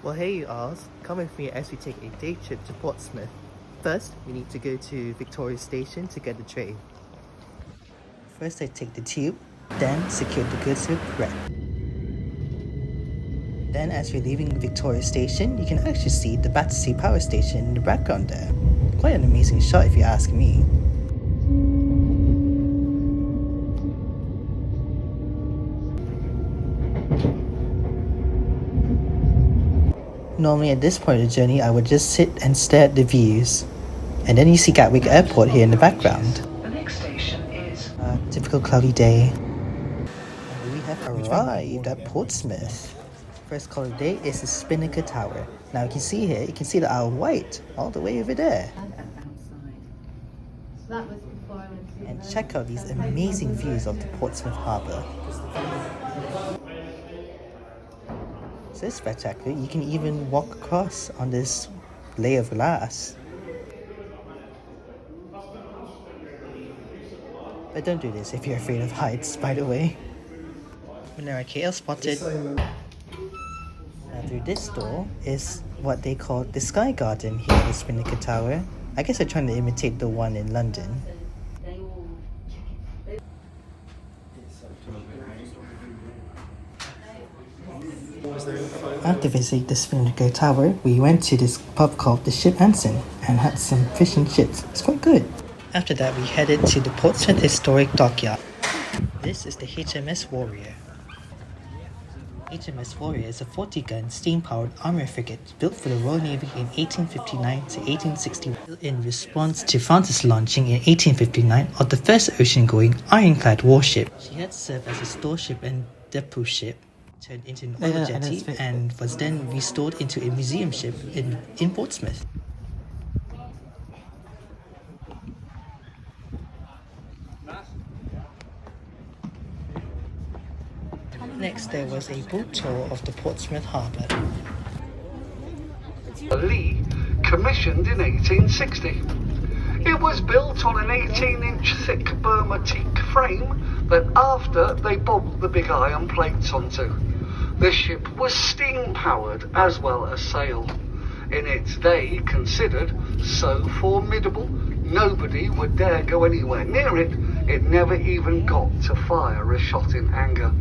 Well, hey you alls, come with me as we take a day trip to Portsmouth. First, we need to go to Victoria Station to get the train. First I take the tube, then secure the goods with thread. Then as we're leaving Victoria Station, you can actually see the Battersea Power Station in the background there. Quite an amazing shot if you ask me. Normally at this point of the journey, I would just sit and stare at the views. And then you see Gatwick Airport here in the background. The next station is A typical cloudy day. And we have arrived at Portsmouth. First call of the day is the Spinnaker Tower. Now you can see here, you can see the Isle of Wight all the way over there. And check out these amazing views of the Portsmouth Harbour. So it's spectacular. You can even walk across on this layer of glass. But don't do this if you're afraid of heights, by the way. Now KL spotted. Now through this door is what they call the Sky Garden here at the Spinnaker Tower. I guess they're trying to imitate the one in London. After visiting the Spinnaker Tower, we went to this pub called the Ship Anson and had some fish and chips. It's quite good. After that, we headed to the Portsmouth Historic Dockyard. This is the HMS Warrior. HMS Warrior is a 40-gun steam-powered armour frigate built for the Royal Navy in 1859 to 1860 in response to France's launching in 1859 of the first ocean-going ironclad warship. She had served as a storeship and depot ship, turned into an oil jetty, and was then restored into a museum ship in Portsmouth. Next, there was a boat tour of the Portsmouth Harbour. Lee commissioned in 1860. It was built on an 18-inch thick Burma teak frame that after they bobbed the big iron plates onto. The ship was steam-powered as well as sailed. In its day considered so formidable, nobody would dare go anywhere near it. It never even got to fire a shot in anger.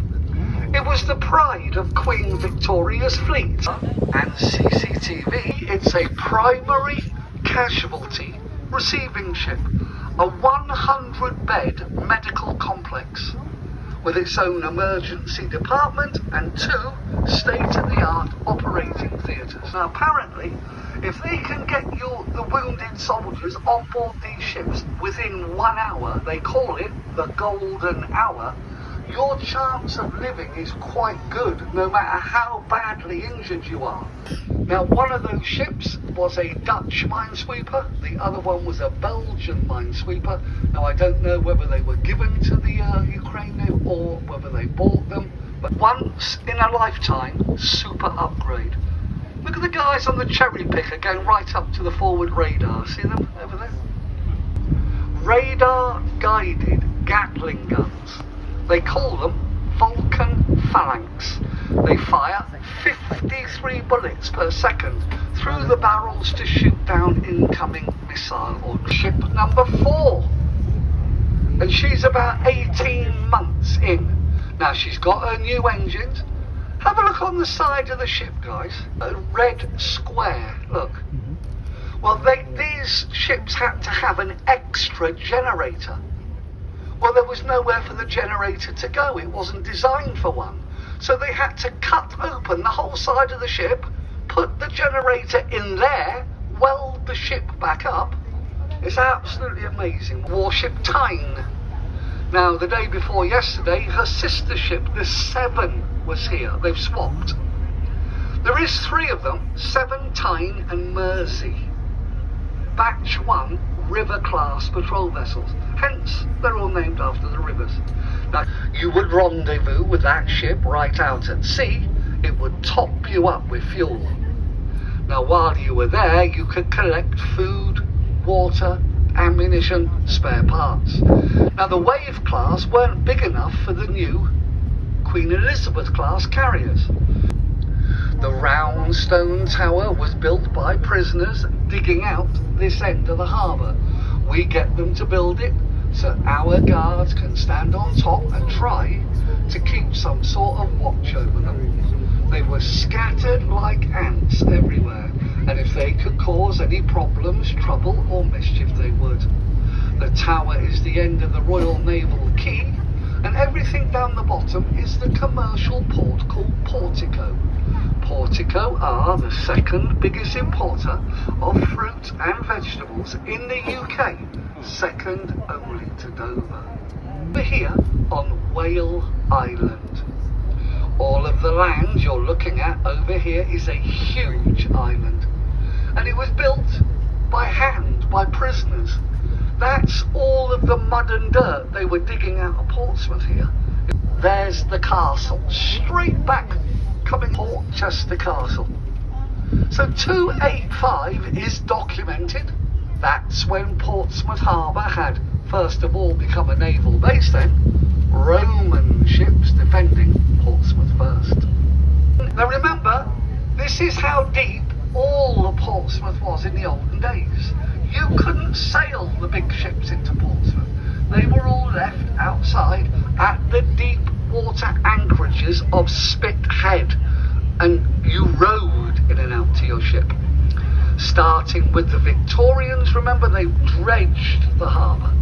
It was the pride of Queen Victoria's fleet, and CCTV, it's a primary casualty receiving ship, a 100-bed medical complex with its own emergency department and 2 state-of-the-art operating theatres. Now apparently, if they can get the wounded soldiers on board these ships within 1 hour, they call it the golden hour, your chance of living is quite good, no matter how badly injured you are. Now, one of those ships was a Dutch minesweeper, the other one was a Belgian minesweeper. Now, I don't know whether they were given to the Ukraine or whether they bought them, but once in a lifetime, super upgrade. Look at the guys on the cherry picker going right up to the forward radar. See them over there? Radar guided Gatling guns. They call them Vulcan Phalanx. They fire 53 bullets per second through the barrels to shoot down incoming missile or ship number 4. And she's about 18 months in. Now she's got her new engines. Have a look on the side of the ship, guys. A red square, look. Well, these ships had to have an extra generator. Well, there was nowhere for the generator to go. It wasn't designed for one. So they had to cut open the whole side of the ship, put the generator in there, weld the ship back up. It's absolutely amazing. Warship Tyne. Now, the day before yesterday, her sister ship, the Seven, was here. They've swapped. There is 3 of them, Seven, Tyne and Mersey. Batch 1 river-class patrol vessels. Hence, they're all named after the rivers. Now, you would rendezvous with that ship right out at sea. It would top you up with fuel. Now, while you were there, you could collect food, water, ammunition, spare parts. Now, the Wave class weren't big enough for the new Queen Elizabeth class carriers. The round stone tower was built by prisoners digging out this end of the harbour. We get them to build it so our guards can stand on top and try to keep some sort of watch over them. They were scattered like ants everywhere, and if they could cause any problems, trouble or mischief, they would. The tower is the end of the Royal Naval Quay, and everything down the bottom is the commercial port called Portico. Portico are the second biggest importer of fruit and vegetables in the UK, second only to Dover. We're here on Whale Island. All of the land you're looking at over here is a huge island, and it was built by hand by prisoners. That's all of the mud and dirt they were digging out of Portsmouth here. There's the castle, straight back coming Portchester Castle. So 285 is documented. That's when Portsmouth Harbour had first of all become a naval base then. Roman ships defending Portsmouth first. Now remember, this is how deep all of Portsmouth was in the olden days. You couldn't sail the big ships into Portsmouth. They were all left outside at the deep water anchorages of Spithead, and you rowed in and out to your ship. Starting with the Victorians, remember, they dredged the harbour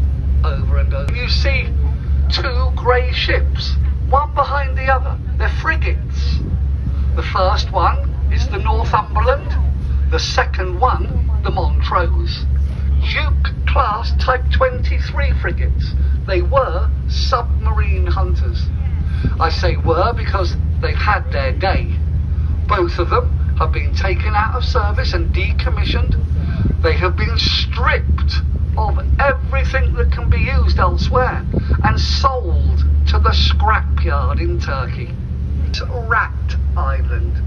over and over. You see two grey ships, one behind the other. They're frigates. The first one is the Northumberland, the second one, the Montrose. Duke class Type 23 frigates. They were submarine hunters. I say were because they've had their day. Both of them have been taken out of service and decommissioned. They have been stripped of everything that can be used elsewhere and sold to the scrapyard in Turkey. It's Rat Island.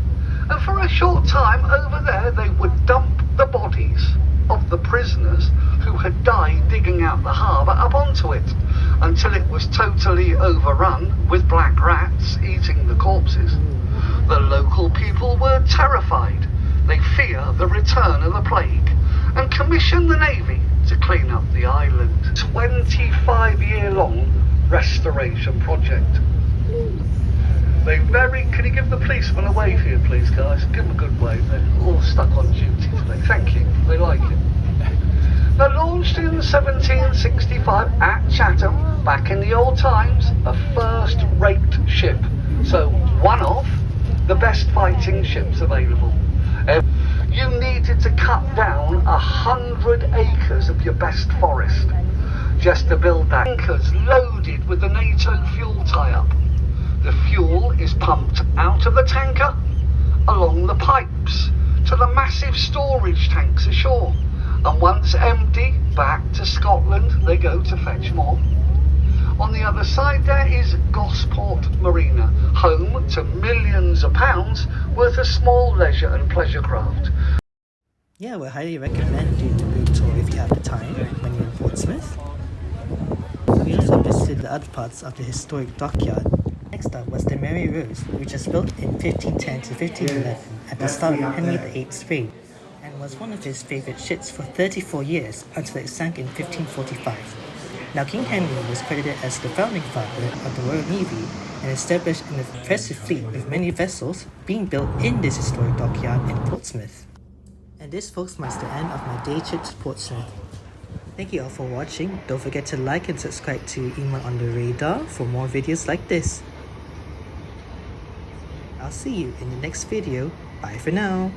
And for a short time over there they would dump the bodies of the prisoners who had died digging out the harbour up onto it until it was totally overrun with black rats eating the corpses. The local people were terrified. They fear the return of the plague and commissioned the Navy to clean up the island. 25-year-long restoration project. Can you give the policeman a wave here, please, guys? Give them a good wave. They're all stuck on duty today. Thank you. They like it. They're launched in 1765 at Chatham, back in the old times, a first-rate ship. So, one of the best fighting ships available. You needed to cut down 100 acres of your best forest just to build that. Tankers loaded with the NATO fuel tie-up. The fuel is pumped out of the tanker along the pipes to the massive storage tanks ashore, and once empty, back to Scotland they go to fetch more. On the other side there is Gosport Marina, home to millions of pounds worth of small leisure and pleasure craft. Yeah, we highly recommend doing the boat tour if you have the time when you're in Portsmouth. We also visited the other parts of the Historic Dockyard. Next up was the Mary Rose, which was built in 1510 to 1511 at the start of Henry VIII's reign, and was one of his favourite ships for 34 years until it sank in 1545. Now King Henry was credited as the founding father of the Royal Navy and established an impressive fleet with many vessels being built in this historic dockyard in Portsmouth. And this, folks, marks the end of my day trip to Portsmouth. Thank you all for watching. Don't forget to like and subscribe to Email on the Radar for more videos like this. I'll see you in the next video. Bye for now.